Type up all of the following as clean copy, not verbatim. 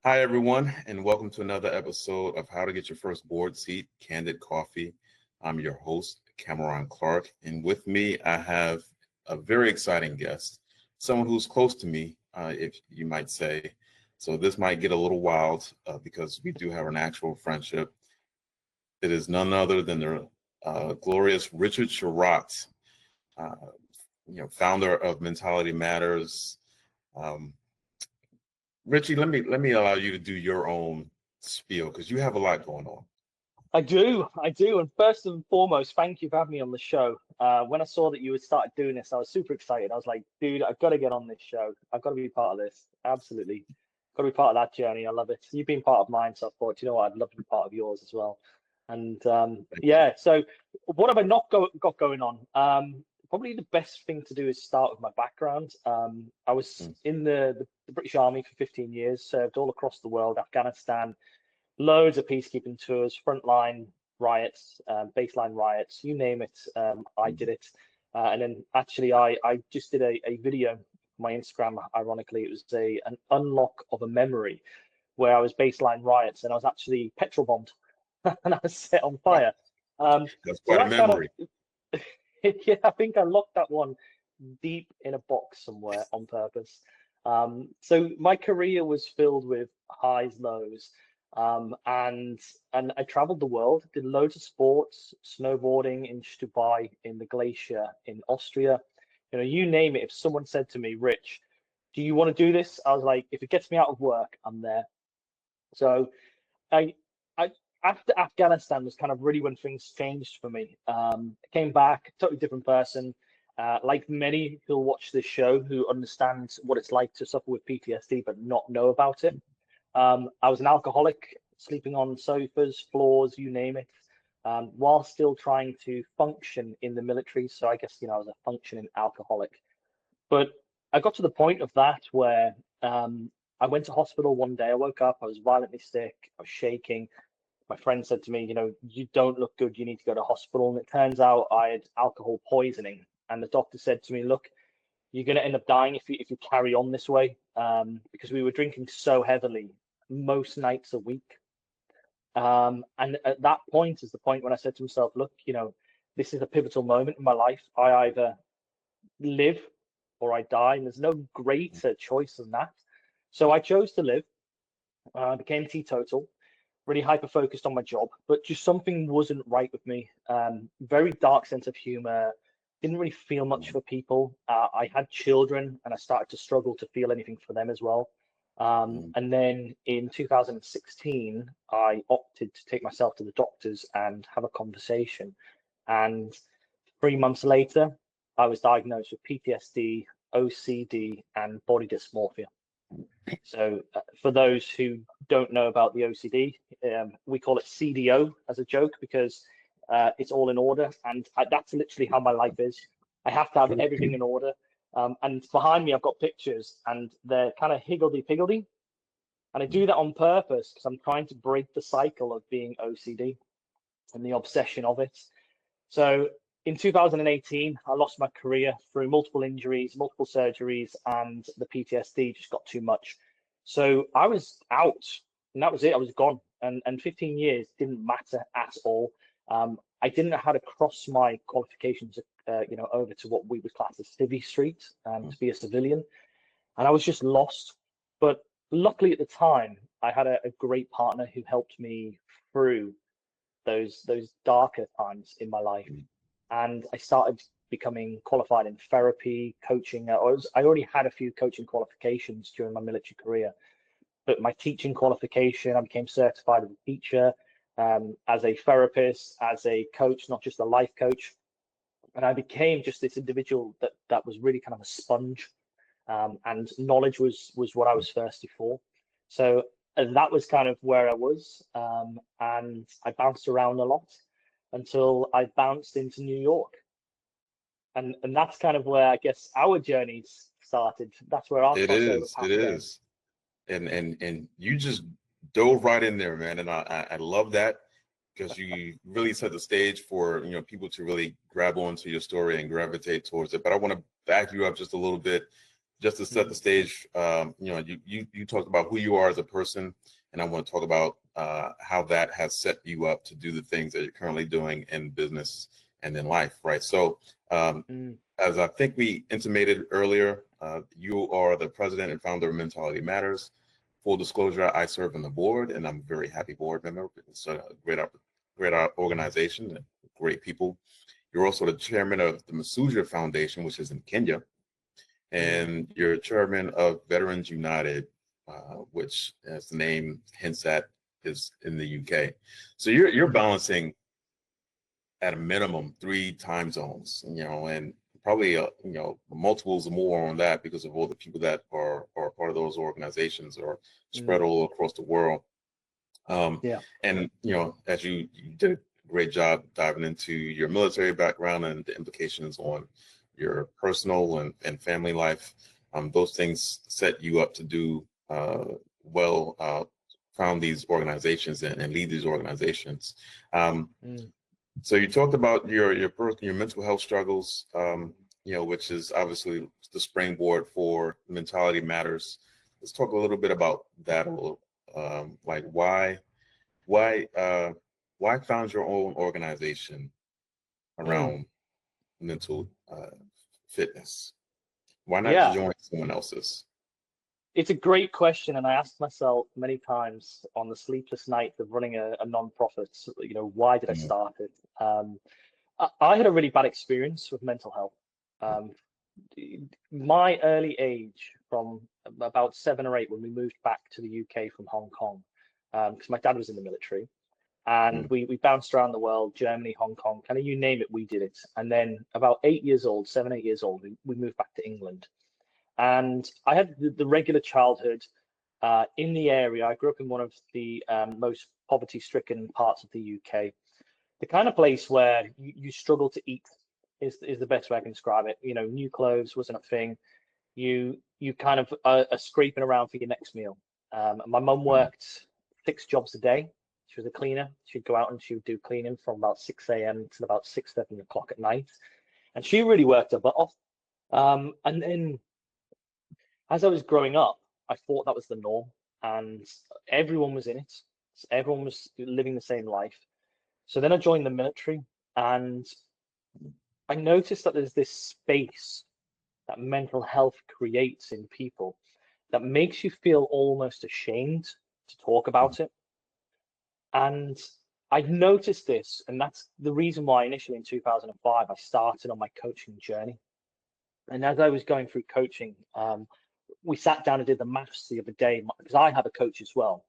Hi, everyone, and welcome to another episode of How to Get Your First Board Seat, Candid Coffee. I'm your host, Cameron Clark, and with me, I have a very exciting guest, someone who's close to me, if you might say. So this might get a little wild because we do have an actual friendship. It is none other than the glorious Richard Sharrat, uh, founder of Mentality Matters. Um, Richie, let me allow you to do your own spiel because you have a lot going on. I do. And first and foremost, thank you for having me on the show. When I saw that you had started doing this, I was super excited. I was like, dude, I've got to get on this show. I've got to be part of this. Absolutely. Got to be part of that journey. I love it. You've been part of mine, so I thought, you know what, I'd love to be part of yours as well. And Thank you. yeah, so what have I not got going on? Probably the best thing to do is start with my background. I was Mm. in the British Army for 15 years, served all across the world, Afghanistan, loads of peacekeeping tours, frontline riots, baseline riots, you name it. I did it. And then actually, I just did a video on my Instagram. Ironically, it was an unlock of a memory where I was baseline riots and I was actually petrol bombed and I was set on Wow, fire. that's So quite a that's kind of, memory. yeah, I think I locked that one deep in a box somewhere on purpose. So my career was filled with highs, lows, and I traveled the world, did loads of sports, snowboarding in Dubai, in the glacier, in Austria. You name it. If someone said to me, "Rich, do you want to do this?" I was like, "If it gets me out of work, I'm there." So I, I after Afghanistan was kind of really when things changed for me. I came back, totally different person. Like many who'll watch this show who understand what it's like to suffer with PTSD but not know about it. I was an alcoholic, sleeping on sofas, floors, you name it, while still trying to function in the military. So I guess, I was a functioning alcoholic. But I got to the point of that where I went to hospital one day. I woke up, I was violently sick, I was shaking. My friend said to me, you don't look good, you need to go to hospital. And it turns out I had alcohol poisoning. And the doctor said to me, look, you're going to end up dying if you carry on this way, because we were drinking so heavily most nights a week. And at that point is the point when I said to myself, look, this is a pivotal moment in my life. I either live or I die, and there's no greater choice than that. So I chose to live. Became teetotal, really hyper focused on my job, but just something wasn't right with me. Very dark sense of humor. Didn't really feel much for people. I had children, and I started to struggle to feel anything for them as well. Mm. And then in 2016, I opted to take myself to the doctors and have a conversation. And 3 months later, I was diagnosed with PTSD, OCD, and body dysmorphia. So, for those who don't know about the OCD, we call it CDO as a joke because it's all in order, and that's literally how my life is. I have to have everything in order. And behind me, I've got pictures, and they're kind of higgledy-piggledy. And I do that on purpose because I'm trying to break the cycle of being OCD and the obsession of it. So in 2018, I lost my career through multiple injuries, multiple surgeries, and the PTSD just got too much. So I was out, and that was it. I was gone, and 15 years didn't matter at all. I didn't know how to cross my qualifications, over to what we would class as civvy street, to be a civilian, and I was just lost. But luckily at the time, I had a great partner who helped me through those darker times in my life, and I started becoming qualified in therapy, coaching. I already had a few coaching qualifications during my military career, but my teaching qualification, I became certified as a teacher, as a therapist, as a coach, not just a life coach, and I became just this individual that was really kind of a sponge, and knowledge was what I was thirsty for. So that was kind of where I was, and I bounced around a lot until I bounced into New York, and that's kind of where I guess our journeys started. That's where our It crossover is, it path came. is, and you just dove right in there, man, and I love that because you really set the stage for people to really grab onto your story and gravitate towards it. But I want to back you up just a little bit, just to set the stage, you talked about who you are as a person, and I want to talk about how that has set you up to do the things that you're currently doing in business and in life, right? So, as I think we intimated earlier, you are the president and founder of Mentality Matters. Full disclosure, I serve on the board, and I'm a very happy board member. It's a great organization, and great people. You're also the chairman of the Masuja Foundation, which is in Kenya, and you're chairman of Veterans United, which, as the name hints at, is in the UK. So you're balancing at a minimum 3 time zones, and probably multiples more on that because of all the people that are part of those organizations or spread all across the world. And as you did a great job diving into your military background and the implications on your personal and family life, those things set you up to do found these organizations and lead these organizations. So you talked about your mental health struggles, which is obviously the springboard for Mentality Matters. Let's talk a little bit about that. Like why found your own organization around mental fitness? Why not join someone else's? It's a great question, and I asked myself many times on the sleepless nights of running a non-profit, why did I start it? I had a really bad experience with mental health. My early age, from about 7 or 8, when we moved back to the UK from Hong Kong, because my dad was in the military, and we bounced around the world, Germany, Hong Kong, kind of you name it, we did it. And then about 8 years old, 7, 8 years old, we moved back to England. And I had the regular childhood in the area. I grew up in one of the most poverty-stricken parts of the UK. The kind of place where you struggle to eat is the best way I can describe it. New clothes wasn't a thing. You kind of are scraping around for your next meal. My mum worked 6 jobs a day. She was a cleaner. She'd go out and she would do cleaning from about 6 a.m. to about 6, 7 o'clock at night. And she really worked her butt off. And then as I was growing up, I thought that was the norm, and everyone was in it. Everyone was living the same life. So then I joined the military, and I noticed that there's this space that mental health creates in people that makes you feel almost ashamed to talk about it. And I noticed this, and that's the reason why initially in 2005, I started on my coaching journey. And as I was going through coaching, we sat down and did the maths the other day, because I have a coach as well.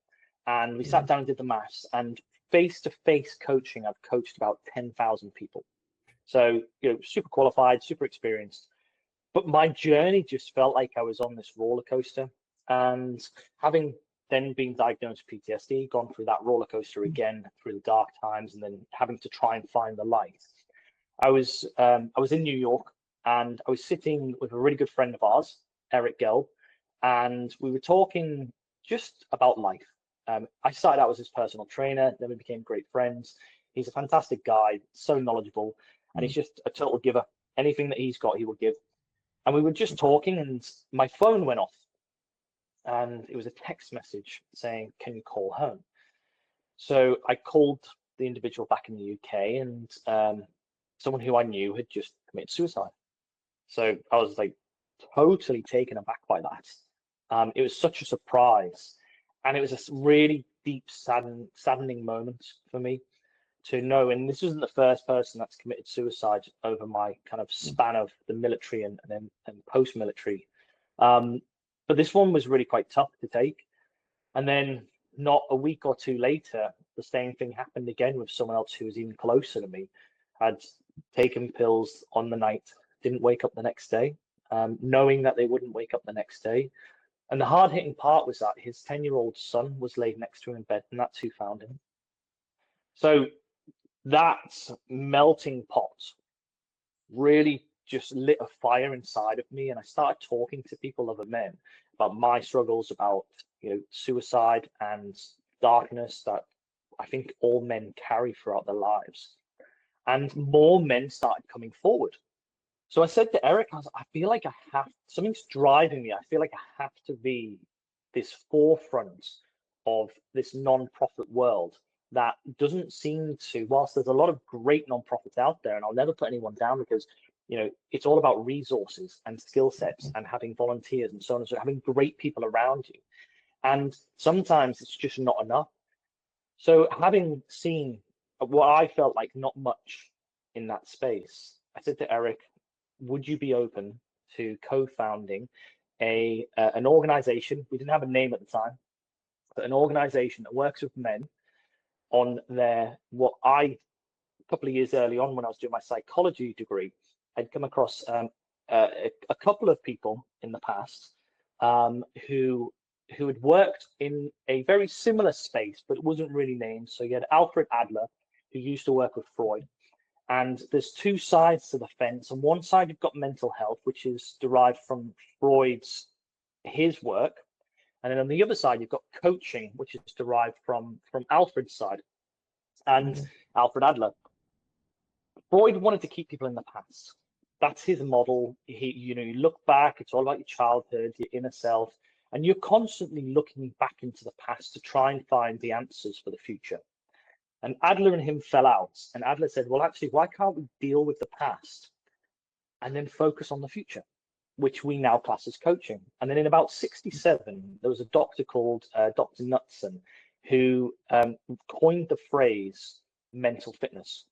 And we sat down and did the maths, and face-to-face coaching, I've coached about 10,000 people. So, super qualified, super experienced. But my journey just felt like I was on this roller coaster. And having then been diagnosed with PTSD, gone through that roller coaster again through the dark times, and then having to try and find the light. I was in New York, and I was sitting with a really good friend of ours, Eric Gelb, and we were talking just about life. I started out as his personal trainer, then we became great friends. He's a fantastic guy, so knowledgeable, and he's just a total giver. Anything that he's got, he will give. And we were just talking, and my phone went off, and it was a text message saying, "Can you call home?" So I called the individual back in the UK, and someone who I knew had just committed suicide. So I was like totally taken aback by that. It was such a surprise, and it was a really deep, saddening moment for me to know. And this wasn't the first person that's committed suicide over my kind of span of the military and post-military. But this one was really quite tough to take. And then not a week or 2 later, the same thing happened again with someone else who was even closer to me, had taken pills on the night, didn't wake up the next day, knowing that they wouldn't wake up the next day. And the hard-hitting part was that his 10-year-old son was laid next to him in bed, and that's who found him. So that melting pot really just lit a fire inside of me, and I started talking to people, other men, about my struggles, about suicide and darkness that I think all men carry throughout their lives. And more men started coming forward. So I said to Eric, I feel like something's driving me. I feel like I have to be this forefront of this non-profit world that doesn't seem to, whilst there's a lot of great non-profits out there, and I'll never put anyone down because, it's all about resources and skill sets and having volunteers and so on and so, having great people around you. And sometimes it's just not enough. So having seen what I felt like not much in that space, I said to Eric, would you be open to co-founding an organization? We didn't have a name at the time, but an organization that works with men on a couple of years early on when I was doing my psychology degree, I'd come across a couple of people in the past who had worked in a very similar space, but it wasn't really named. So you had Alfred Adler, who used to work with Freud. And there's two sides to the fence. On one side, you've got mental health, which is derived from his work. And then on the other side, you've got coaching, which is derived from Alfred's side and Alfred Adler. Freud wanted to keep people in the past. That's his model. You look back, it's all about your childhood, your inner self, and you're constantly looking back into the past to try and find the answers for the future. And Adler and him fell out. And Adler said, well, actually, why can't we deal with the past and then focus on the future, which we now class as coaching? And then in about 1967, there was a doctor called Dr. Knudsen who coined the phrase mental fitness.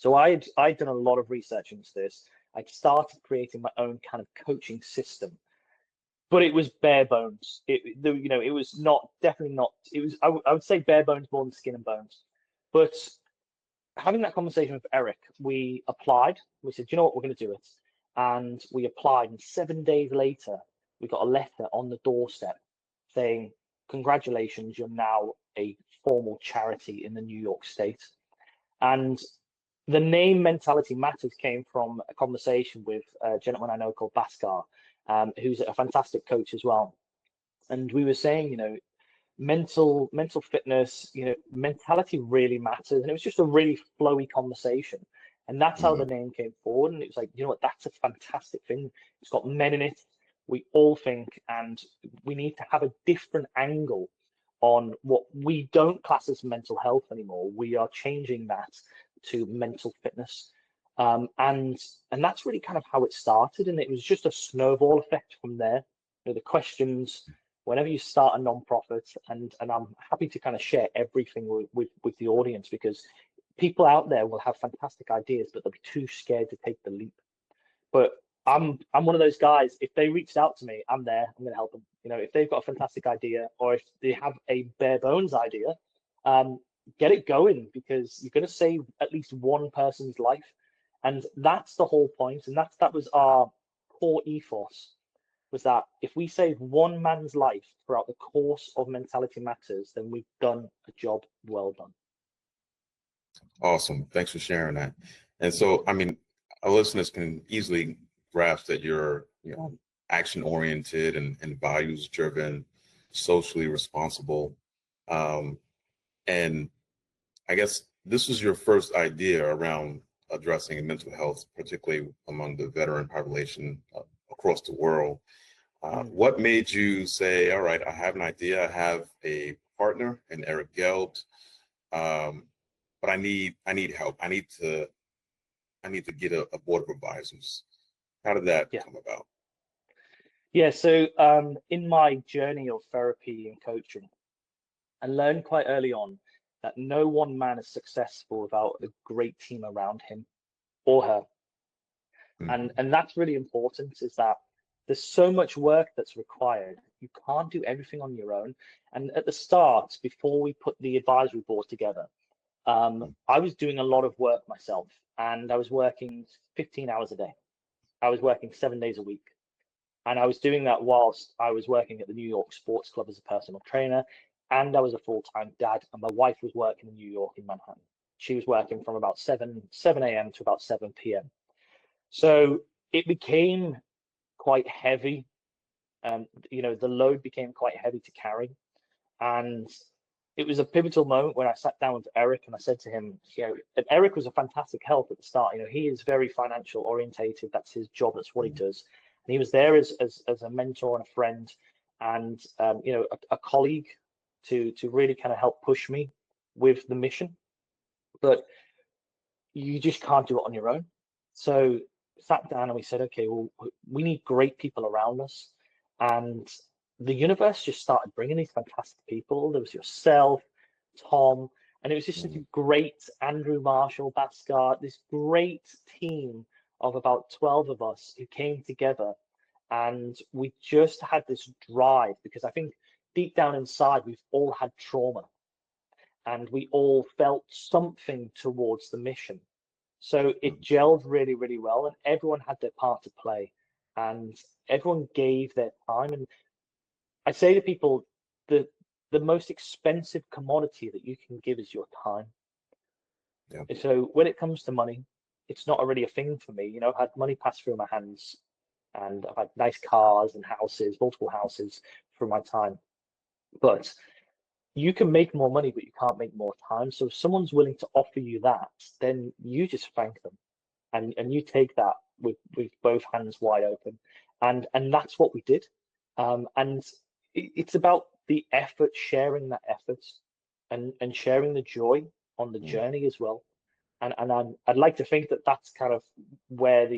So I'd done a lot of research into this. I'd started creating my own kind of coaching system, but it was bare bones. It was definitely not. It was, I would say bare bones more than skin and bones. But having that conversation with Eric, we applied. We said, you know what, we're going to do it. And we applied. And 7 days later, we got a letter on the doorstep saying, congratulations, you're now a formal charity in the New York State. And the name Mentality Matters came from a conversation with a gentleman I know called Bhaskar, who's a fantastic coach as well. And we were saying, mental fitness, mentality really matters. And it was just a really flowy conversation. And that's how the name came forward. And it was like, you know what, that's a fantastic thing. It's got men in it. We all think, and we need to have a different angle on what we don't class as mental health anymore. We are changing that to mental fitness. And that's really kind of how it started. And it was just a snowball effect from there. The questions, whenever you start a non-profit, and I'm happy to kind of share everything with the audience, because people out there will have fantastic ideas, but they'll be too scared to take the leap. But I'm one of those guys. If they reached out to me, I'm there. I'm going to help them. If they've got a fantastic idea, or if they have a bare bones idea, get it going, because you're going to save at least one person's life. And that's the whole point. And that was our core ethos, was that if we save one man's life throughout the course of Mentality Matters, then we've done a job well done. Awesome. Thanks for sharing that. And so, I mean, our listeners can easily grasp that you're, action oriented and values driven, socially responsible. And I guess this was your first idea around addressing mental health, particularly among the veteran population across the world. What made you say, all right, I have an idea, I have a partner in Eric Geld, but I need help. I need to get a board of advisors. How did that come about? Yeah, so in my journey of therapy and coaching, I learned quite early on that no one man is successful without a great team around him or her. And that's really important, is that there's so much work that's required. You can't do everything on your own. And at the start, before we put the advisory board together, I was doing a lot of work myself, and I was working 15 hours a day. I was working 7 days a week. And I was doing that whilst I was working at the New York Sports Club as a personal trainer, and I was a full-time dad, and my wife was working in New York in Manhattan. She was working from about 7 a.m. to about 7 p.m. So it became quite heavy. The load became quite heavy to carry. And it was a pivotal moment when I sat down with Eric and I said to him, and Eric was a fantastic help at the start. He is very financial orientated. That's his job. That's what he does. And he was there as a mentor and a friend, and a colleague to really kind of help push me with the mission. But you just can't do it on your own. So sat down and we said, okay, well, we need great people around us. And the universe just started bringing these fantastic people. There was yourself, Tom, and it was just such a great Andrew Marshall, Bascard, this great team of about 12 of us who came together. And we just had this drive, because I think deep down inside, we've all had trauma and we all felt something towards the mission. So it gelled really, really well, and everyone had their part to play, and everyone gave their time. And I say to people, the most expensive commodity that you can give is your time. Yeah. So when it comes to money, it's not really a thing for me. I've had money pass through my hands, and I've had nice cars and houses, multiple houses through my time. But you can make more money, but you can't make more time. So if someone's willing to offer you that, then you just thank them, and you take that with both hands wide open, and that's what we did. And it's about the effort, sharing that effort, and sharing the joy on the journey as well. And I'd like to think that that's kind of where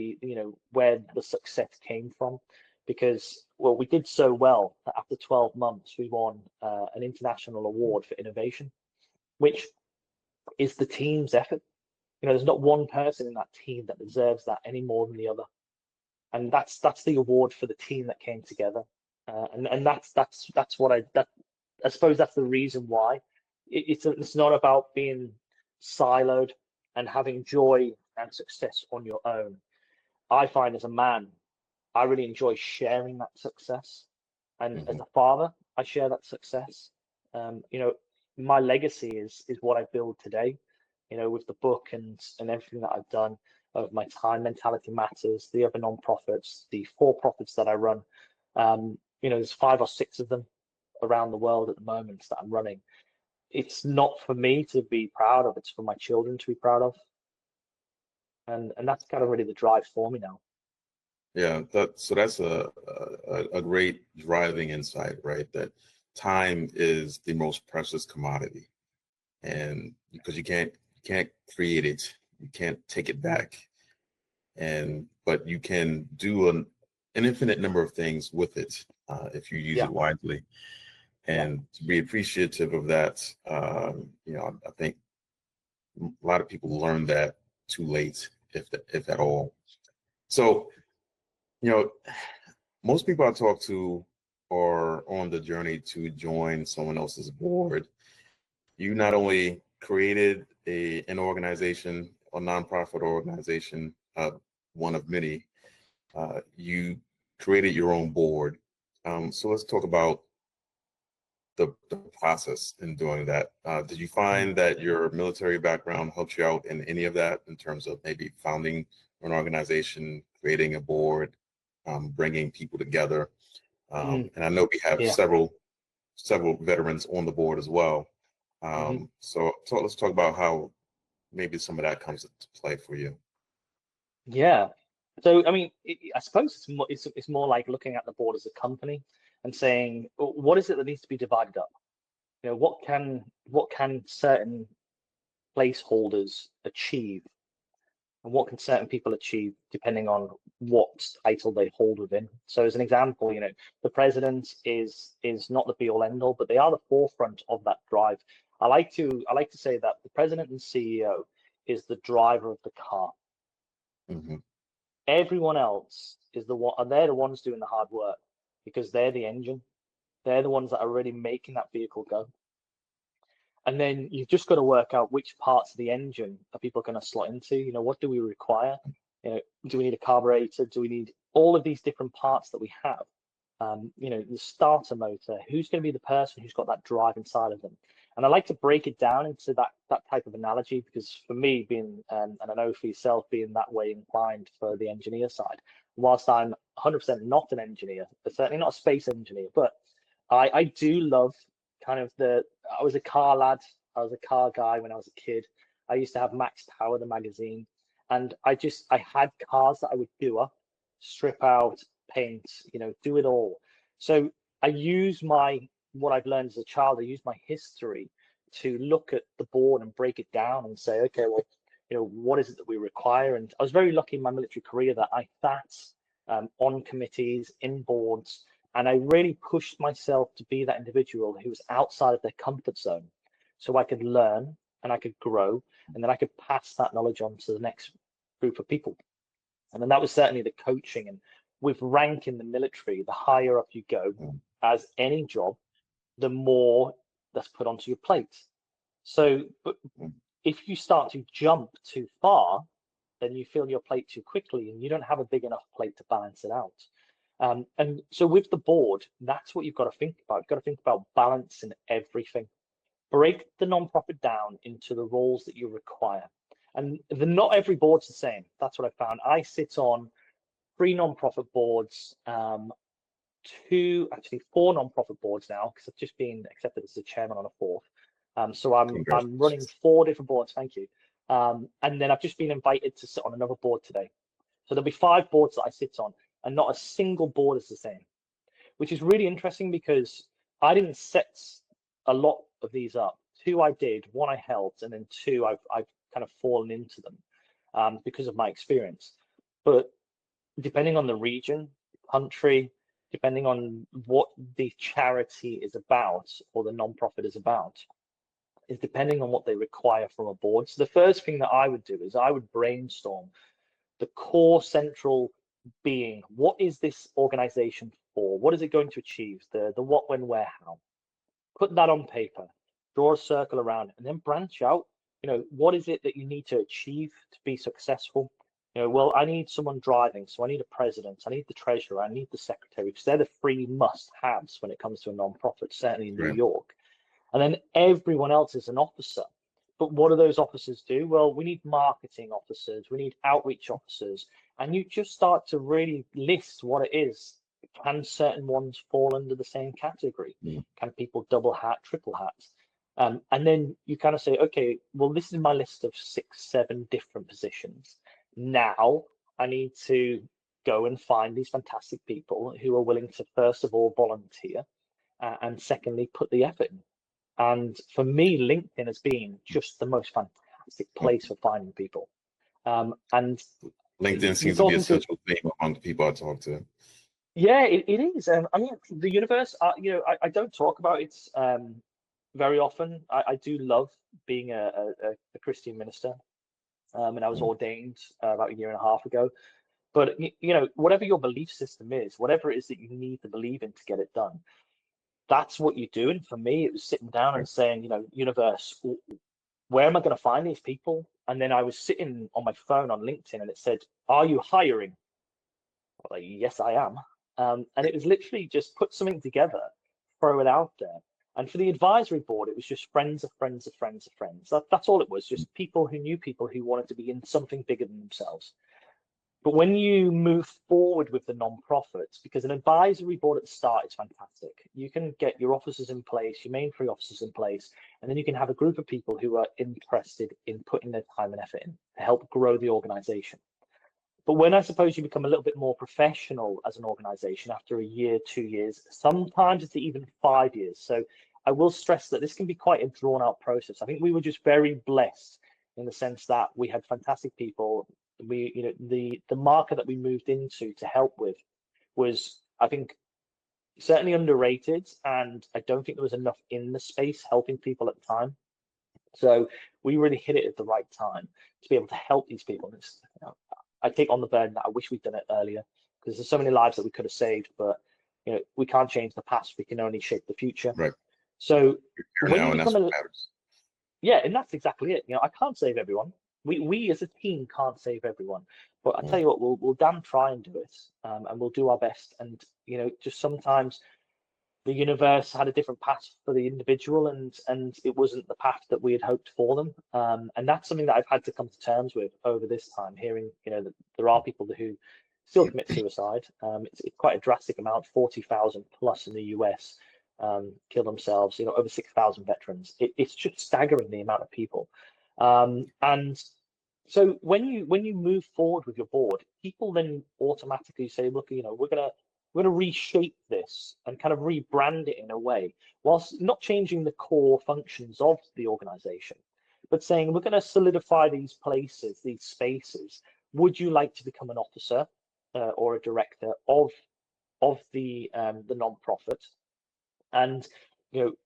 where the success came from, because, well, we did so well that after 12 months we won an international award for innovation, which is the team's effort. There's not one person in that team that deserves that any more than the other, and that's the award for the team that came together. And that's what I suppose that's the reason why it's not about being siloed and having joy and success on your own. I find, as a man, I really enjoy sharing that success, and as a father, I share that success. My legacy is what I build today. With the book and everything that I've done, of my time, Mentality Matters, the other non-profits, the for-profits that I run. There's 5 or 6 of them around the world at the moment that I'm running. It's not for me to be proud of, it's for my children to be proud of. And that's kind of really the drive for me now. Yeah, that's a great driving insight, right? That time is the most precious commodity, and because you can't create it, you can't take it back, but you can do an infinite number of things with it if you use it wisely. And to be appreciative of that, I think a lot of people learn that too late, if at all. So, most people I talk to are on the journey to join someone else's board. You not only created an organization, a nonprofit organization, one of many, you created your own board. So let's talk about the process in doing that. Did you find that your military background helped you out in any of that, in terms of maybe founding an organization, creating a board, bringing people together? And I know we have several veterans on the board as well. So let's talk about how maybe some of that comes into play for you. Yeah. So, I mean, I suppose it's more like looking at the board as a company and saying, what is it that needs to be divided up? What can certain placeholders achieve, and what can certain people achieve depending on what title they hold within. So, as an example, the president is not the be all end all, but they are the forefront of that drive. I like to say that the president and CEO is the driver of the car. Everyone else is they're the ones doing the hard work, because they're the engine. They're the ones that are really making that vehicle go. And then you've just got to work out which parts of the engine are people going to slot into. What do we require? Do we need a carburetor? Do we need all of these different parts that we have? The starter motor. Who's going to be the person who's got that drive inside of them? And I like to break it down into that type of analogy, because for me, being and I know for yourself, being that way inclined for the engineer side, whilst I'm 100% not an engineer, but certainly not a space engineer, but I do love I was a car lad. I was a car guy when I was a kid. I used to have Max Power, the magazine, and I had cars that I would do up, strip out, paint, do it all. So I use what I've learned as a child. I use my history to look at the board and break it down and say, okay, well, what is it that we require? And I was very lucky in my military career that I sat on committees, in boards, and I really pushed myself to be that individual who was outside of their comfort zone, so I could learn and I could grow, and then I could pass that knowledge on to the next group of people. And then that was certainly the coaching. And with rank in the military, the higher up you go, as any job, the more that's put onto your plate. So, but if you start to jump too far, then you fill your plate too quickly and you don't have a big enough plate to balance it out. And so with the board, that's what you've got to think about. You've got to think about balance in everything. Break the nonprofit down into the roles that you require. And not every board's the same. That's what I found. I sit on 3 nonprofit boards, 4 nonprofit boards now, because I've just been accepted as the chairman on a 4th. So I'm running 4 different boards. Thank you. And then I've just been invited to sit on another board today. So there'll be 5 boards that I sit on, and not a single board is the same, which is really interesting because I didn't set a lot of these up. 2 I did, 1 I helped, and then 2 I've kind of fallen into them because of my experience. But depending on the region, country, depending on what the charity is about or the nonprofit is about, is depending on what they require from a board. So the first thing that I would do is I would brainstorm the core central being. What is this organization for? What is it going to achieve? The what, when, where, how. Put that on paper, draw a circle around it, and then branch out. What is it that you need to achieve to be successful? Well, I need someone driving, so I need a president, I need the treasurer, I need the secretary, because they're the 3 must-haves when it comes to a non-profit, certainly in New York. And then everyone else is an officer. But what do those officers do? Well, we need marketing officers, we need outreach officers, and you just start to really list what it is. Can certain ones fall under the same category? Can people double hat, triple hat? And then you kind of say, okay, well, this is my list of 6, 7 different positions. Now I need to go and find these fantastic people who are willing to, first of all, volunteer, and secondly, put the effort in. And for me, LinkedIn has been just the most fantastic place for finding people. And LinkedIn seems to be a central theme among the people I talk to. Yeah, it is. I mean, the universe, I don't talk about it very often. I do love being a Christian minister, and I was ordained about 1.5 years ago. But, whatever your belief system is, whatever it is that you need to believe in to get it done, that's what you do. And for me, it was sitting down and saying, universe, where am I going to find these people? And then I was sitting on my phone on LinkedIn and it said, are you hiring? Well, yes, I am. And it was literally just put something together, throw it out there. And for the advisory board, it was just friends of friends of friends of friends. That's all it was, just people who knew people who wanted to be in something bigger than themselves. But when you move forward with the non-profits, because an advisory board at the start is fantastic. You can get your officers in place, your main 3 officers in place, and then you can have a group of people who are interested in putting their time and effort in to help grow the organization. But when I suppose you become a little bit more professional as an organization after 1 year, 2 years, sometimes it's even 5 years. So I will stress that this can be quite a drawn out process. I think we were just very blessed in the sense that we had fantastic people. The market that we moved into to help with was, I think, certainly underrated, and I don't think there was enough in the space helping people at the time. So we really hit it at the right time to be able to help these people. I take on the burden that I wish we'd done it earlier, because there's so many lives that we could have saved, but we can't change the past, we can only shape the future. Right. So when you become yeah, and that's exactly it. I can't save everyone. We as a team can't save everyone, but I tell you what, we'll damn try and do it, and we'll do our best. And just sometimes the universe had a different path for the individual, and it wasn't the path that we had hoped for them. And that's something that I've had to come to terms with over this time, hearing that there are people who still commit suicide. It's quite a drastic amount, 40,000 plus in the US. kill themselves. Over 6,000 veterans. It's just staggering the amount of people. And so when you move forward with your board, people then automatically say, look, we're gonna reshape this and kind of rebrand it in a way, whilst not changing the core functions of the organization, but saying we're going to solidify these places, these spaces. Would you like to become an officer or a director of the non-profit? And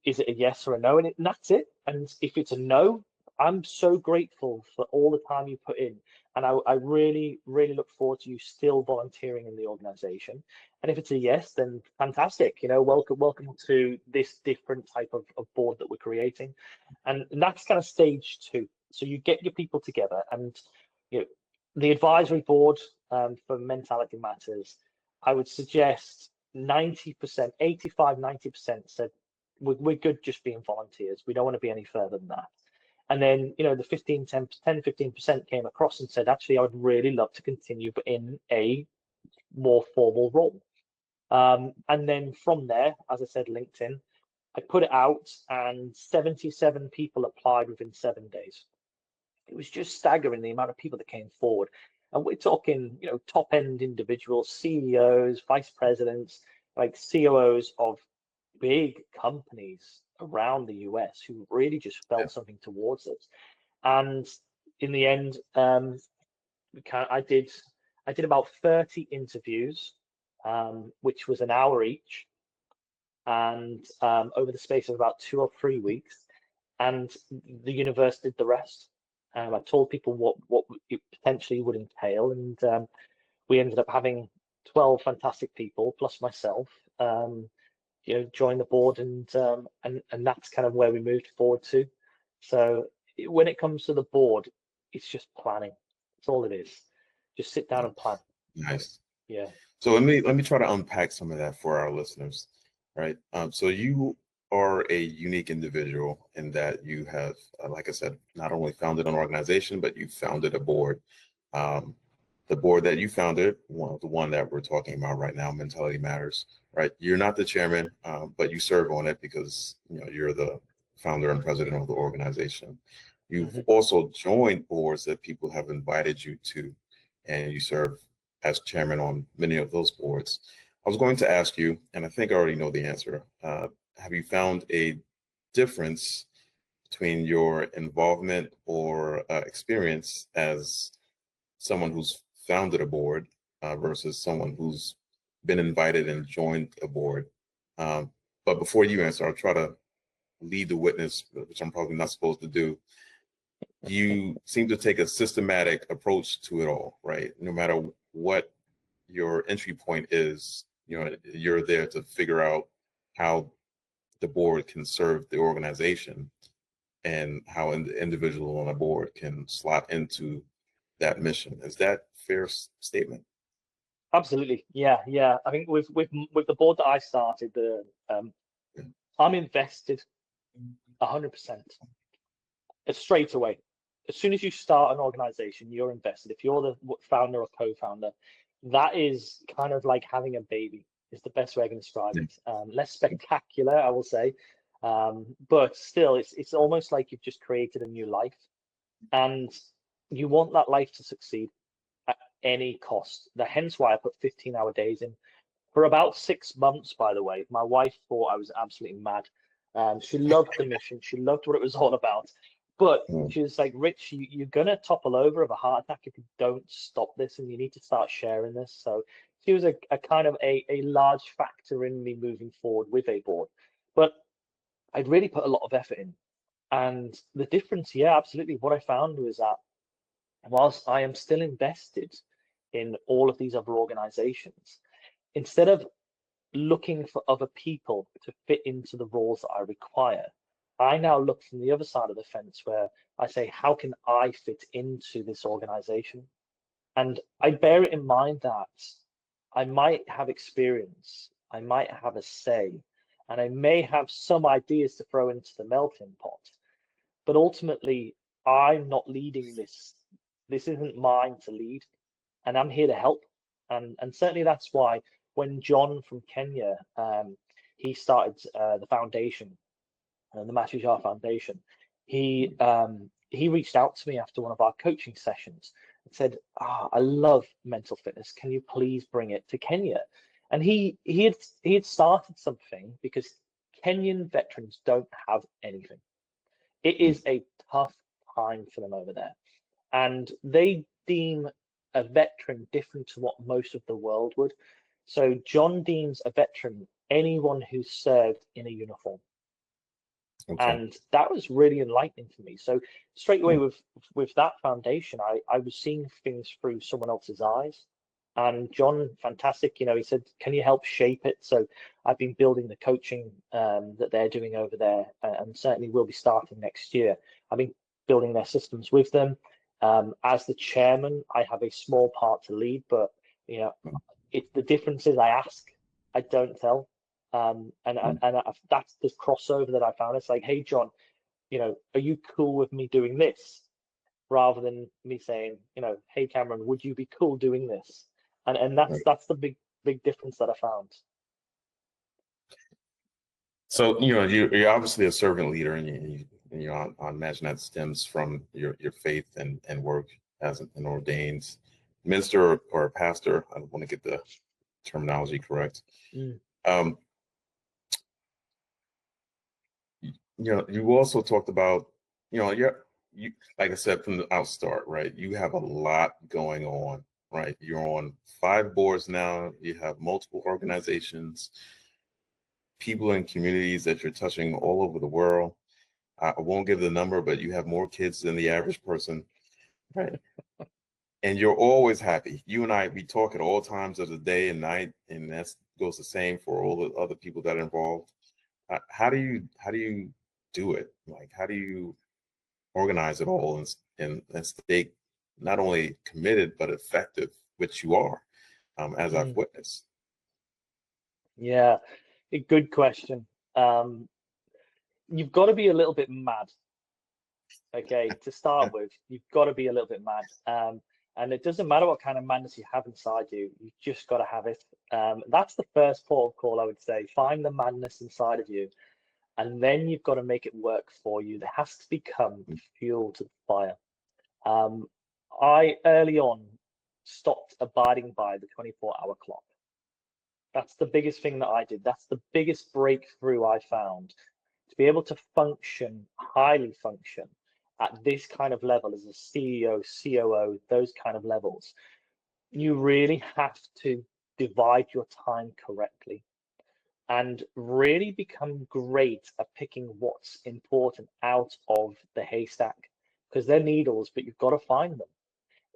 is it a yes or a no? And that's it. And if it's a no, I'm so grateful for all the time you put in, and I really, really look forward to you still volunteering in the organization. And if it's a yes, then fantastic. Welcome to this different type of board that we're creating, and that's kind of stage 2. So you get your people together, and the advisory board for Mentality Matters, I would suggest 90%, 85, 90% said we're good just being volunteers. We don't want to be any further than that. And then, the 15% came across and said, actually, I would really love to continue, but in a more formal role. And then from there, as I said, LinkedIn, I put it out and 77 people applied within 7 days. It was just staggering the amount of people that came forward. And we're talking, top end individuals, CEOs, vice presidents, like COOs of big companies around the US who really just felt something towards us. And in the end, I did about 30 interviews, which was an hour each, and over the space of about 2 or 3 weeks, and the universe did the rest. I told people what it potentially would entail, and we ended up having 12 fantastic people plus myself join the board, and that's kind of where we moved forward to. So when it comes to the board, it's just planning. That's all it is. Just sit down and plan. Nice. Yeah. So let me try to unpack some of that for our listeners, right? So you are a unique individual in that you have, like I said, not only founded an organization, but you founded a board. The board that you founded, the one that we're talking about right now, Mentality Matters, right? You're not the chairman, but you serve on it because you're the founder and president of the organization. You've also joined boards that people have invited you to, and you serve as chairman on many of those boards. I was going to ask you, and I think I already know the answer. Have you found a difference between your involvement or experience as someone who's founded a board versus someone who's been invited and joined a board? But before you answer, I'll try to lead the witness, which I'm probably not supposed to do. You seem to take a systematic approach to it all, right? No matter what your entry point is, you're there to figure out how the board can serve the organization and how an individual on a board can slot into that mission. Is that a fair statement? Absolutely. Yeah. I think with the board that I started, I'm invested 100%. It's straight away. As soon as you start an organization, you're invested. If you're the founder or co-founder, that is kind of like having a baby, is the best way I can describe it. Less spectacular, I will say, but still, it's almost like you've just created a new life, and you want that life to succeed at any cost. Hence why I put 15-hour days in. For about 6 months, by the way, my wife thought I was absolutely mad. She loved the mission. She loved what it was all about. But she was like, Rich, you're going to topple over of a heart attack if you don't stop this, and you need to start sharing this. So she was a kind of a large factor in me moving forward with a board. But I'd really put a lot of effort in. And the difference, yeah, absolutely. What I found was that whilst I am still invested in all of these other organizations, instead of looking for other people to fit into the roles that I require, I now look from the other side of the fence where I say, how can I fit into this organization? And I bear it in mind that I might have experience, I might have a say, and I may have some ideas to throw into the melting pot. But ultimately, I'm not leading this. This isn't mine to lead, and I'm here to help. And certainly that's why when John from Kenya, he started the foundation, the Matthew Sharrat Foundation. He reached out to me after one of our coaching sessions and said, I love mental fitness. Can you please bring it to Kenya? And he had started something because Kenyan veterans don't have anything. It is a tough time for them over there. And they deem a veteran different to what most of the world would. So John deems a veteran anyone who served in a uniform. Okay. And that was really enlightening to me. So straight away with that foundation, I was seeing things through someone else's eyes. And John, fantastic, he said, can you help shape it? So I've been building the coaching that they're doing over there, and certainly will be starting next year. I've been building their systems with them. As the chairman, I have a small part to lead, but the difference is I ask, I don't tell. And that's the crossover that I found. It's like, hey, John, are you cool with me doing this? Rather than me saying, hey, Cameron, would you be cool doing this? And that's the big difference that I found. So, you're obviously a servant leader, and I imagine that stems from your faith and work as an ordained minister or pastor. I don't want to get the terminology correct. You also talked about, you like I said from the outstart, right? You have a lot going on, right? You're on 5 boards now. You have multiple organizations, people in communities that you're touching all over the world. I won't give the number, but you have more kids than the average person, right? And you're always happy. You and I, we talk at all times of the day and night, and that goes the same for all the other people that are involved. How do you do it? Like, how do you organize it all and stay not only committed but effective, which you are, as I've witnessed? Yeah, a good question. You've got to be a little bit mad. Okay, to start with, you've got to be a little bit mad. And it doesn't matter what kind of madness you have inside you, you just got to have it. That's the first port of call, I would say. Find the madness inside of you, and then you've got to make it work for you. There has to become fuel to the fire. I early on stopped abiding by the 24-hour clock. That's the biggest thing that I did. That's the biggest breakthrough I found. To be able to function, highly function, at this kind of level as a CEO, COO, those kind of levels, you really have to divide your time correctly and really become great at picking what's important out of the haystack, because they're needles, but you've got to find them.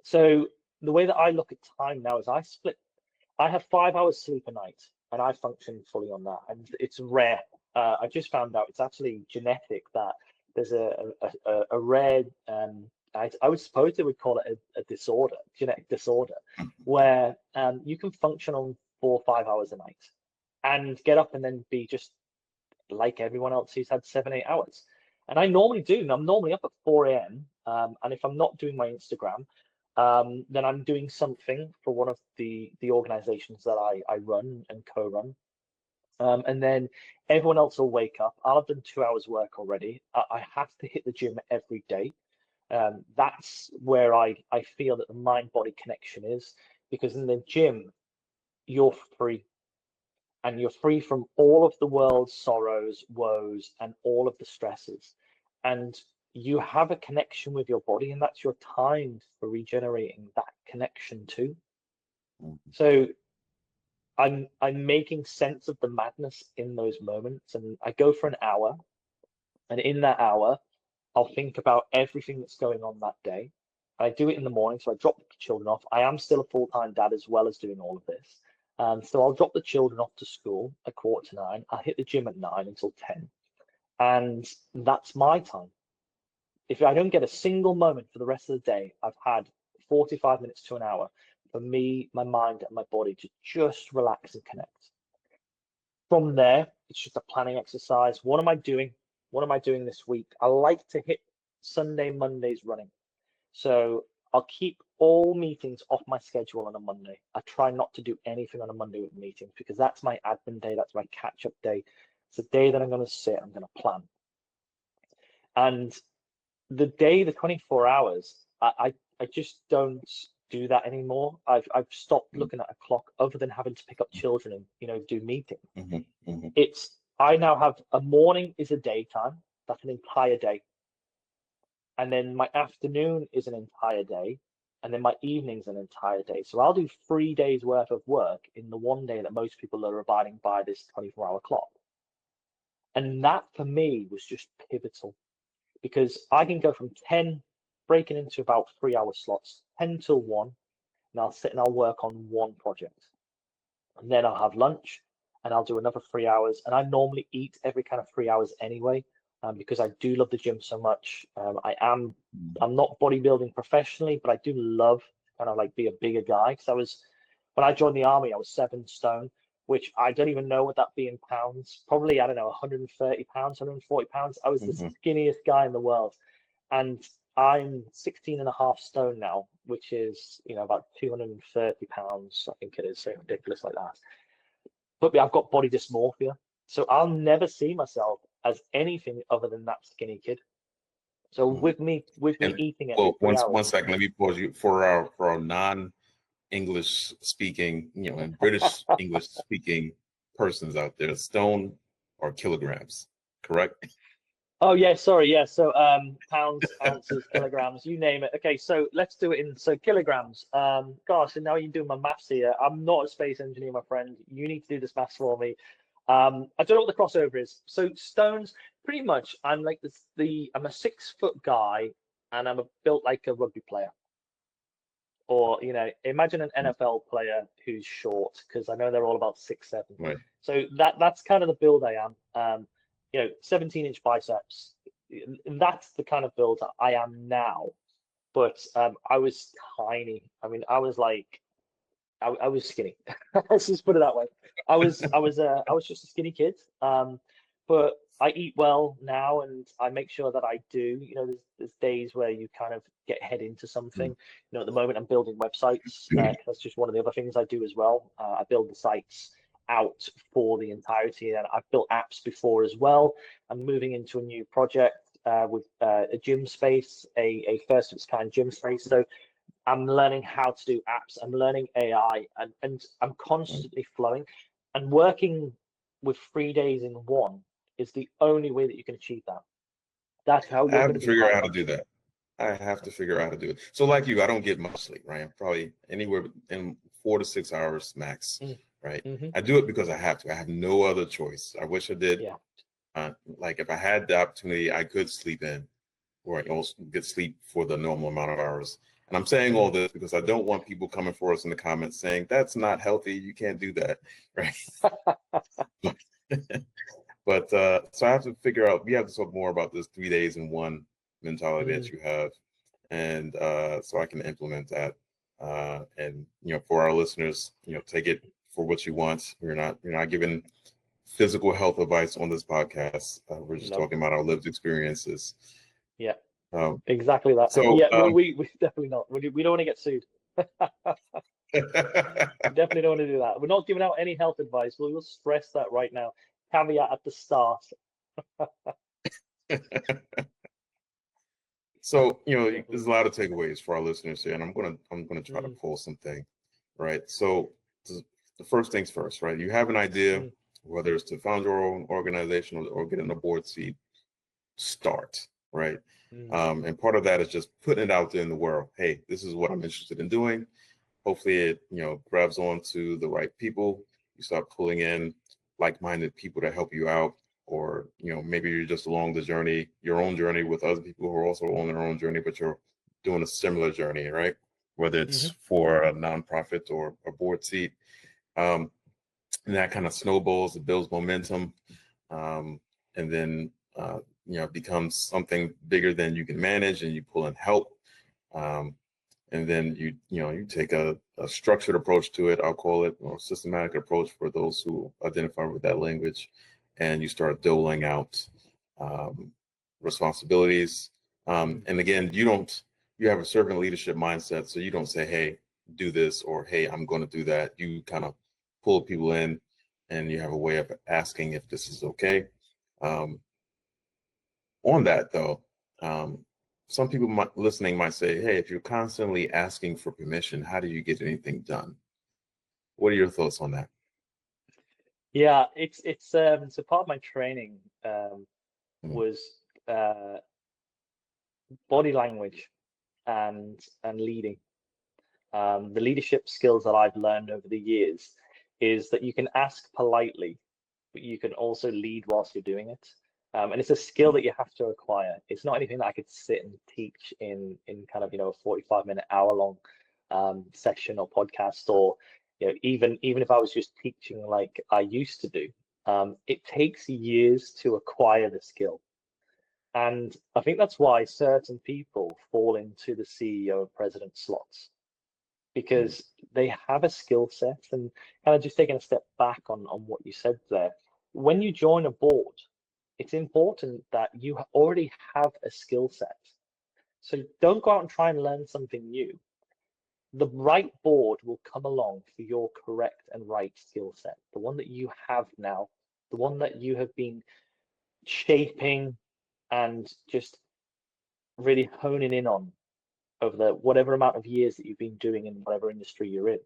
So the way that I look at time now is I have 5 hours sleep a night, and I function fully on that. And it's rare. I just found out it's actually genetic, that there's a rare, I would suppose they would call it a disorder, genetic disorder, where you can function on 4 or 5 hours a night and get up and then be just like everyone else who's had 7, 8 hours. And I normally do. I'm normally up at 4 a.m. And if I'm not doing my Instagram, then I'm doing something for one of the organizations that I run and co-run. And then everyone else will wake up. I'll have done 2 hours work already. I have to hit the gym every day. That's where I feel that the mind-body connection is, because in the gym, you're free. And you're free from all of the world's sorrows, woes, and all of the stresses. And you have a connection with your body, and that's your time for regenerating that connection too. So I'm making sense of the madness in those moments, and I go for an hour, and in that hour, I'll think about everything that's going on that day. I do it in the morning, so I drop the children off. I am still a full-time dad as well as doing all of this. So I'll drop the children off to school at 8:45. I'll hit the gym at 9 until 10. And that's my time. If I don't get a single moment for the rest of the day, I've had 45 minutes to an hour for me, my mind, and my body to just relax and connect. From there, it's just a planning exercise. What am I doing? What am I doing this week? I like to hit Sunday, Mondays running. So I'll keep all meetings off my schedule on a Monday. I try not to do anything on a Monday with meetings because that's my admin day, that's my catch-up day. It's a day that I'm going to sit, I'm going to plan. And the day, the 24 hours, I just don't do that anymore. I've stopped looking at a clock other than having to pick up children and, you know, do meetings. It's, I now have a morning is a daytime, that's an entire day. And then my afternoon is an entire day. And then my evening's an entire day. So I'll do 3 days worth of work in the one day that most people are abiding by this 24-hour clock. And that for me was just pivotal, because I can go from 10 breaking into about 3-hour slots, 10 till 1, and I'll sit and I'll work on one project. And then I'll have lunch and I'll do another 3 hours. And I normally eat every kind of 3 hours anyway, because I do love the gym so much. I'm not bodybuilding professionally, but I do love kind of like be a bigger guy. Because when I joined the army, I was 7 stone, which I don't even know what that be in pounds. Probably, I don't know, 130 pounds, 140 pounds. I was the skinniest guy in the world. And I'm 16.5 stone now, which is, you know, about 230 pounds. I think it is, so ridiculous like that. But I've got body dysmorphia. So I'll never see myself as anything other than that skinny kid. So with me eating it. Well, one second, let me pause you for our non-English speaking, you know, and British English speaking persons out there. Stone or kilograms, correct? Oh yeah, sorry, yeah. So pounds, ounces, kilograms, you name it. Okay, so let's do it in kilograms. Gosh, and now you're doing my maths here. I'm not a space engineer, my friend. You need to do this maths for me. I don't know what the crossover is. So stones, pretty much, I'm like I'm a 6-foot guy, and I'm built like a rugby player. Or, you know, imagine an NFL player who's short, because I know they're all about 6'7". Right. So that's kind of the build I am. You know, 17-inch biceps. And that's the kind of build that I am now. But I was tiny. I mean, I was like, I was skinny. Let's just put it that way. I was just a skinny kid. But I eat well now, and I make sure that I do. You know, there's days where you kind of get head into something. You know, at the moment I'm building websites. That's just one of the other things I do as well. I build the sites out for the entirety, and I've built apps before as well. I'm moving into a new project with a gym space, a first of its kind gym space. So I'm learning how to do apps. I'm learning AI, and I'm constantly flowing. And working with 3 days in one is the only way that you can achieve that. That's how you're going to figure out how to do that. I have to figure out how to do it. So like you, I don't get much sleep, right? I'm probably anywhere in 4 to 6 hours max, right? I do it because I have to. I have no other choice. I wish I did. Yeah. Like if I had the opportunity, I could sleep in, or I also get sleep for the normal amount of hours. And I'm saying all this because I don't want people coming for us in the comments saying that's not healthy. You can't do that, right? But so I have to figure out. We have to talk more about this 3 days in one mentality that you have, and so I can implement that. And you know, for our listeners, you know, take it for what you want. You're not giving physical health advice on this podcast. We're just talking about our lived experiences. Yeah. Exactly that. So yeah, we definitely not. We don't want to get sued. Definitely don't want to do that. We're not giving out any health advice. We'll stress that right now. Caveat at the start. So, you know, there's a lot of takeaways for our listeners here, and I'm gonna try to pull something, right? So the first things first, right? You have an idea, whether it's to found your own organization or get in a board seat, start, right? And part of that is just putting it out there in the world. Hey, this is what I'm interested in doing. Hopefully it, you know, grabs on to the right people. You start pulling in like-minded people to help you out, or, you know, maybe you're just along the journey, your own journey with other people who are also on their own journey, but you're doing a similar journey, right? Whether it's for a nonprofit or a board seat. And that kind of snowballs, it builds momentum. And then, you know, becomes something bigger than you can manage, and you pull in help. And then you take a structured approach to it, I'll call it, or systematic approach for those who identify with that language, and you start doling out responsibilities. And again, you you have a servant leadership mindset. So you don't say, hey, do this, or hey, I'm going to do that. You kind of pull people in, and you have a way of asking if this is okay. On that though, some people listening might say, hey, if you're constantly asking for permission, how do you get anything done? What are your thoughts on that? Yeah, it's so part of my training Mhm. was body language and leading. The leadership skills that I've learned over the years is that you can ask politely, but you can also lead whilst you're doing it. And it's a skill that you have to acquire. It's not anything that I could sit and teach in kind of, a 45-minute, hour-long session or podcast, or even if I was just teaching like I used to do. It takes years to acquire the skill. And I think that's why certain people fall into the CEO and president slots, Mhm. because they have a skill set. And kind of just taking a step back on what you said there, when you join a board, it's important that you already have a skill set. So don't go out and try and learn something new. The right board will come along for your correct and right skill set, the one that you have now, the one that you have been shaping and just really honing in on over the whatever amount of years that you've been doing in whatever industry you're in.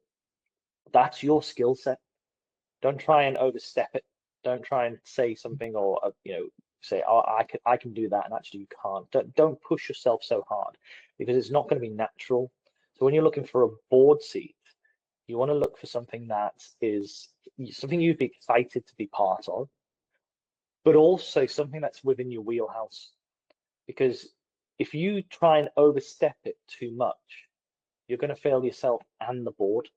That's your skill set. Don't try and overstep it. Don't try and say something, or say, oh, I can do that, and actually you can't. Don't push yourself so hard, because it's not going to be natural. So when you're looking for a board seat, you want to look for something that is something you'd be excited to be part of, but also something that's within your wheelhouse. Because if you try and overstep it too much, you're going to fail yourself and the board.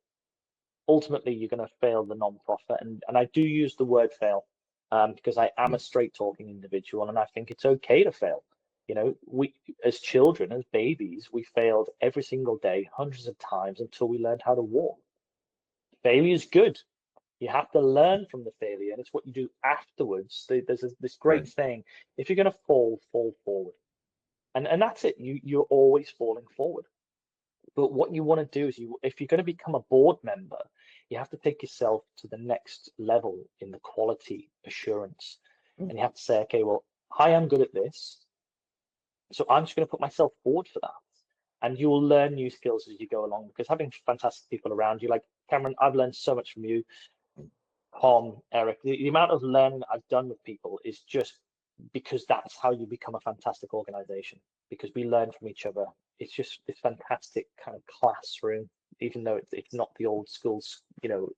Ultimately, you're going to fail the non-profit. And I do use the word fail because I am a straight talking individual, and I think it's okay to fail. We, as children, as babies, we failed every single day, hundreds of times, until we learned how to walk. Failure is good. You have to learn from the failure, and it's what you do afterwards. There's this great Right. saying: if you're going to fall, fall forward. And that's it. You're always falling forward. But what you want to do is, if you're going to become a board member, you have to take yourself to the next level in the quality assurance. Mm. And you have to say, okay, well, I am good at this, so I'm just going to put myself forward for that. And you will learn new skills as you go along, because having fantastic people around you, like Cameron, I've learned so much from you, Tom, Eric. The amount of learning that I've done with people is just because that's how you become a fantastic organization, because we learn from each other. It's just this fantastic kind of classroom, even though it's not the old school's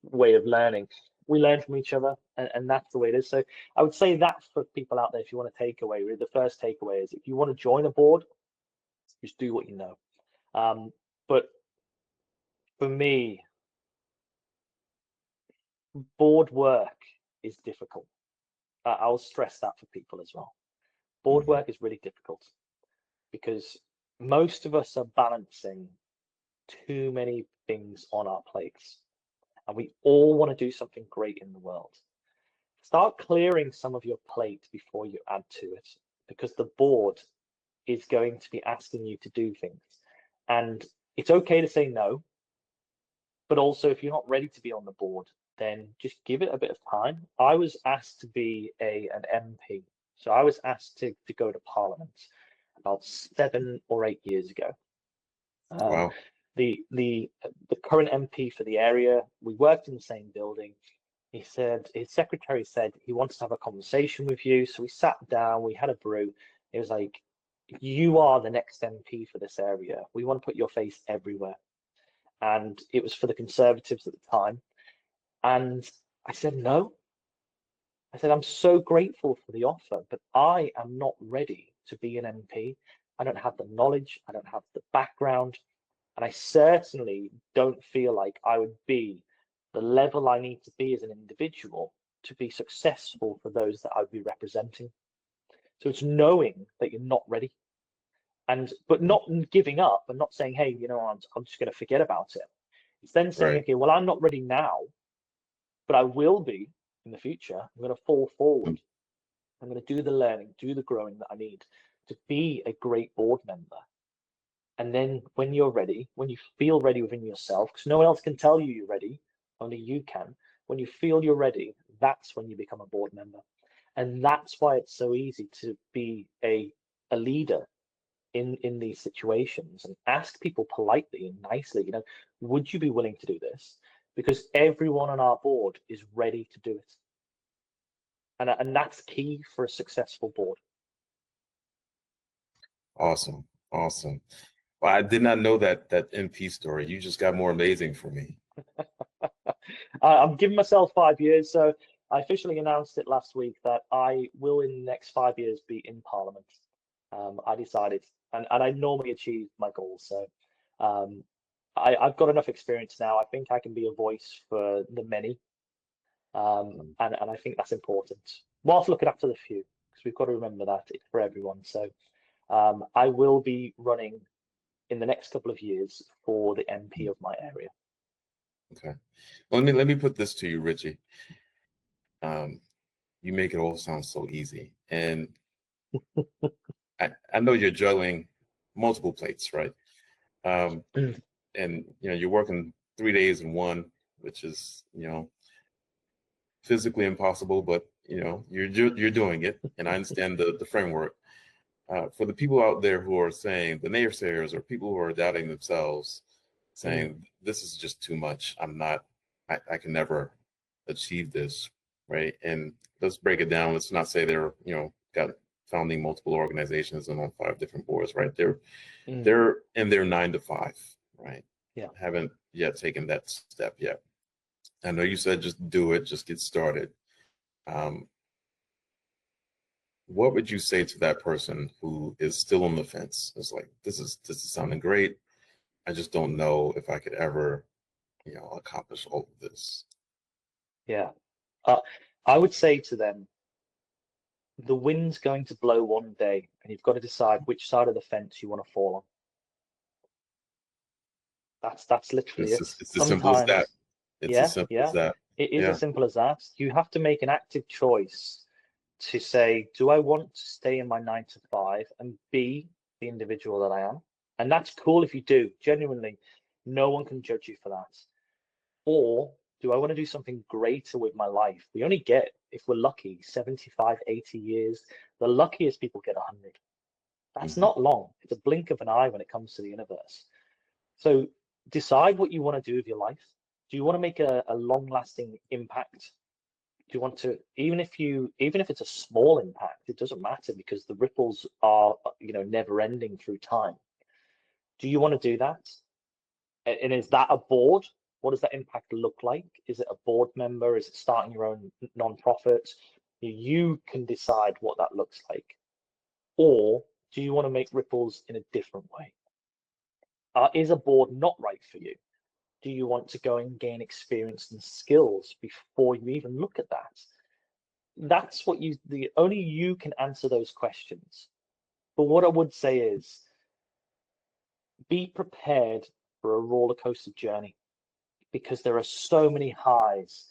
way of learning. We learn from each other, and that's the way it is. So I would say that for people out there, if you want to take away, really, the first takeaway is, if you want to join a board, just do what you know. But for me, board work is difficult. I'll stress that for people as well. Board Mhm. work is really difficult, because most of us are balancing too many things on our plates, and we all want to do something great in the world. Start clearing some of your plate before you add to it, because the board is going to be asking you to do things. And it's okay to say no, but also, if you're not ready to be on the board, then just give it a bit of time. I was asked to be an MP. So I was asked to go to Parliament about 7 or 8 years ago. Um, Wow. the current MP for the area, we worked in the same building. He said, his secretary said he wants to have a conversation with you. So we sat down, we had a brew. It was like, you are the next MP for this area. We want to put your face everywhere. And it was for the Conservatives at the time. And I said, no. I said, I'm so grateful for the offer, but I am not ready to be an MP. I don't have the knowledge, I don't have the background, and I certainly don't feel like I would be the level I need to be as an individual to be successful for those that I would be representing. So it's knowing that you're not ready, but Mm. not giving up and not saying, hey, I'm just going to forget about it. It's then saying, Right. okay, well, I'm not ready now, but I will be in the future. I'm going to fall Mm. forward. I'm going to do the learning, do the growing that I need to be a great board member. And then when you're ready, when you feel ready within yourself, because no one else can tell you you're ready, only you can. When you feel you're ready, that's when you become a board member. And that's why it's so easy to be a leader in these situations and ask people politely and nicely, would you be willing to do this? Because everyone on our board is ready to do it. And that's key for a successful board. Awesome. Awesome. Well, I did not know that MP story. You just got more amazing for me. I'm giving myself 5 years. So I officially announced it last week that I will, in the next 5 years, be in Parliament. I decided, and I normally achieve my goals. So I've got enough experience now. I think I can be a voice for the many. And I think that's important, whilst looking after the few, because we've got to remember that it's for everyone. So I will be running in the next couple of years for the MP of my area. Okay. Well, let me put this to you, Richie. You make it all sound so easy. And I know you're juggling multiple plates, right? And you're working 3 days in one, which is, physically impossible, but you're doing it. And I understand the framework. For the people out there who are saying, the naysayers or people who are doubting themselves, saying this is just too much. I can never achieve this, right? And let's break it down. Let's not say they're, got founding multiple organizations and on 5 different boards, right? They're in their 9 to 5, right? Yeah. Haven't yet taken that step yet. I know you said just do it, just get started. What would you say to that person who is still on the fence? It's like, this is sounding great. I just don't know if I could ever, accomplish all of this. Yeah. I would say to them, the wind's going to blow one day, and you've got to decide which side of the fence you want to fall on. That's literally it. It's as simple as that. It's as simple as that. It is as simple as that. You have to make an active choice to say, do I want to stay in my 9 to 5 and be the individual that I am? And that's cool if you do. Genuinely, no one can judge you for that. Or do I want to do something greater with my life? We only get, if we're lucky, 75, 80 years. The luckiest people get 100. That's not long. It's a blink of an eye when it comes to the universe. So decide what you want to do with your life. Do you want to make a long-lasting impact? Do you want to, even if it's a small impact, it doesn't matter, because the ripples are, never ending through time. Do you want to do that? And is that a board? What does that impact look like? Is it a board member? Is it starting your own non-profit? You can decide what that looks like. Or do you want to make ripples in a different way? Is a board not right for you? Do you want to go and gain experience and skills before you even look at that? That's what only you can answer those questions. But what I would say is, be prepared for a roller coaster journey, because there are so many highs,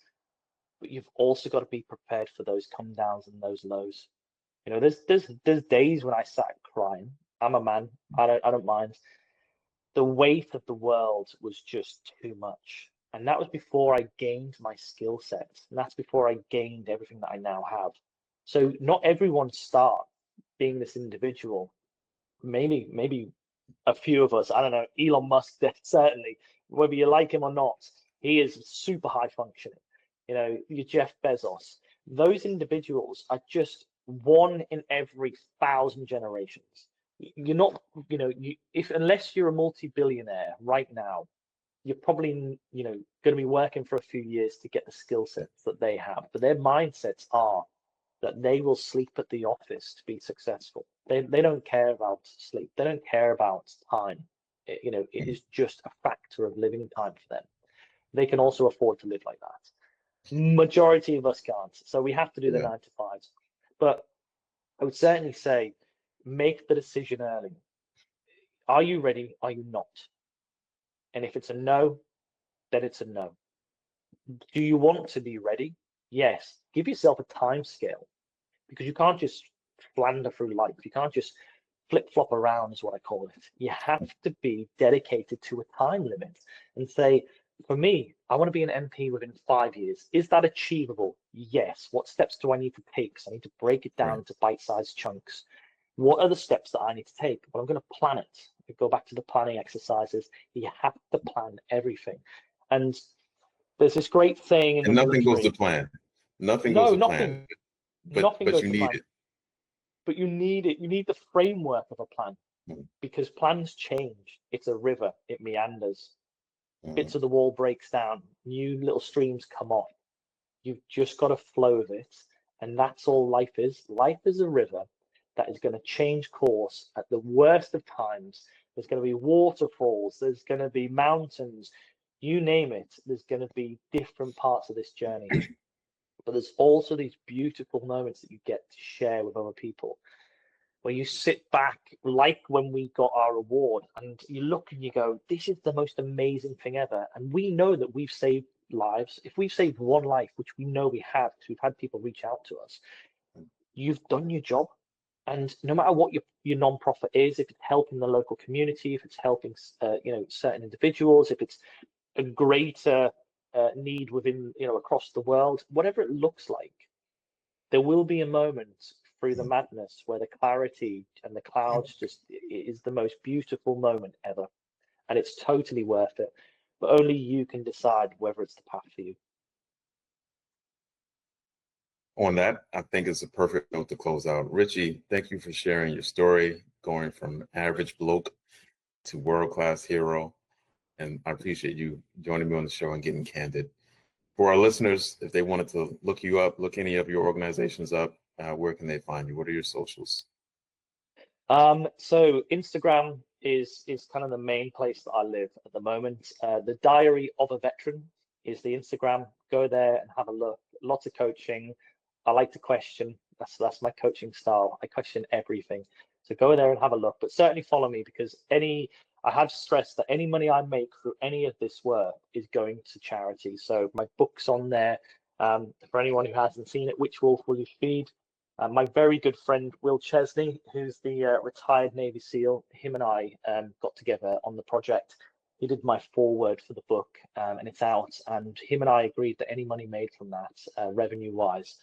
but you've also got to be prepared for those come downs and those lows. There's days when I sat crying. I'm a man. I don't mind. The weight of the world was just too much. And that was before I gained my skill set. And that's before I gained everything that I now have. So not everyone starts being this individual. Maybe a few of us, I don't know, Elon Musk, certainly, whether you like him or not, he is super high functioning. Your Jeff Bezos. Those individuals are just one in every 1,000 generations. You're not, unless you're a multi-billionaire right now, you're probably, going to be working for a few years to get the skill sets that they have. But their mindsets are that they will sleep at the office to be successful. They don't care about sleep. They don't care about time. It is just a factor of living time for them. They can also afford to live like that. Majority of us can't. So we have to do the 9 to 5s. But I would certainly say, make the decision early. Are you ready? Are you not? And if it's a no, then it's a no. Do you want to be ready? Yes. Give yourself a time scale, because you can't just flounder through life. You can't just flip-flop around is what I call it. You have to be dedicated to a time limit and say, for me, I want to be an MP within 5 years. Is that achievable? Yes. What steps do I need to take? So I need to break it down into bite-sized chunks. What are the steps that I need to take? Well, I'm going to plan it. We go back to the planning exercises. You have to plan everything. And there's this great thing in and the nothing goes military. to plan. Nothing No, goes to nothing. plan. Nothing But goes you to need plan. it. But you need it. You need the framework of a plan, because plans change. It's a river. It meanders. Bits of the wall breaks down. New little streams come off. You've just got to flow with it. And that's all life is. Life is a river that is going to change course at the worst of times. There's going to be waterfalls. There's going to be mountains. You name it. There's going to be different parts of this journey. But there's also these beautiful moments that you get to share with other people, where you sit back, like when we got our award, and you look and you go, this is the most amazing thing ever. And we know that we've saved lives. If we've saved one life, which we know we have, because we've had people reach out to us, you've done your job. And no matter what your non-profit is, if it's helping the local community, if it's helping certain individuals, if it's a greater need within across the world, whatever it looks like, there will be a moment through the madness where the clarity and the clouds just is the most beautiful moment ever, and it's totally worth it. But only you can decide whether it's the path for you. On that, I think it's a perfect note to close out. Richie, thank you for sharing your story, going from average bloke to world-class hero. And I appreciate you joining me on the show and getting candid. For our listeners, if they wanted to look you up, look any of your organizations up, where can they find you? What are your socials? So Instagram is kind of the main place that I live at the moment. The Diary of a Veteran is the Instagram. Go there and have a look. Lots of coaching. I like to question. That's my coaching style. I question everything. So go there and have a look. But certainly follow me, because I have stressed that any money I make through any of this work is going to charity. So my book's on there. For anyone who hasn't seen it, Which Wolf Will You Feed? My very good friend Will Chesney, who's the retired Navy SEAL, him and I got together on the project. He did my foreword for the book, and it's out. And him and I agreed that any money made from that, revenue-wise,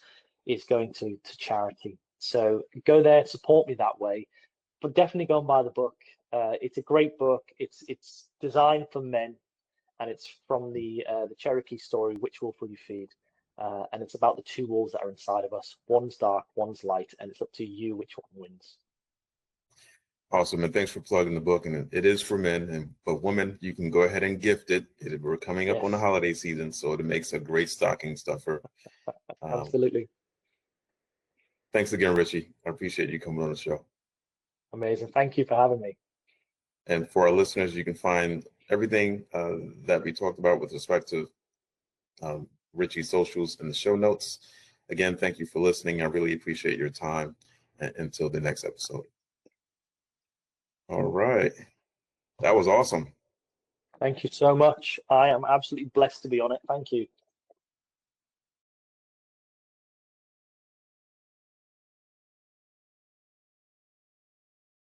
is going to charity. So go there, support me that way. But definitely go and buy the book. It's a great book. It's designed for men, and it's from the Cherokee story, Which Wolf Will You Feed? And it's about the two wolves that are inside of us. One's dark, one's light, and it's up to you which one wins. Awesome, and thanks for plugging the book. And it is for men, but women, you can go ahead and gift it. We're coming up on the holiday season, so it makes a great stocking stuffer. Absolutely. Thanks again, Richie. I appreciate you coming on the show. Amazing. Thank you for having me. And for our listeners, you can find everything that we talked about with respect to Richie's socials in the show notes. Again, thank you for listening. I really appreciate your time. Until the next episode. All right. That was awesome. Thank you so much. I am absolutely blessed to be on it. Thank you.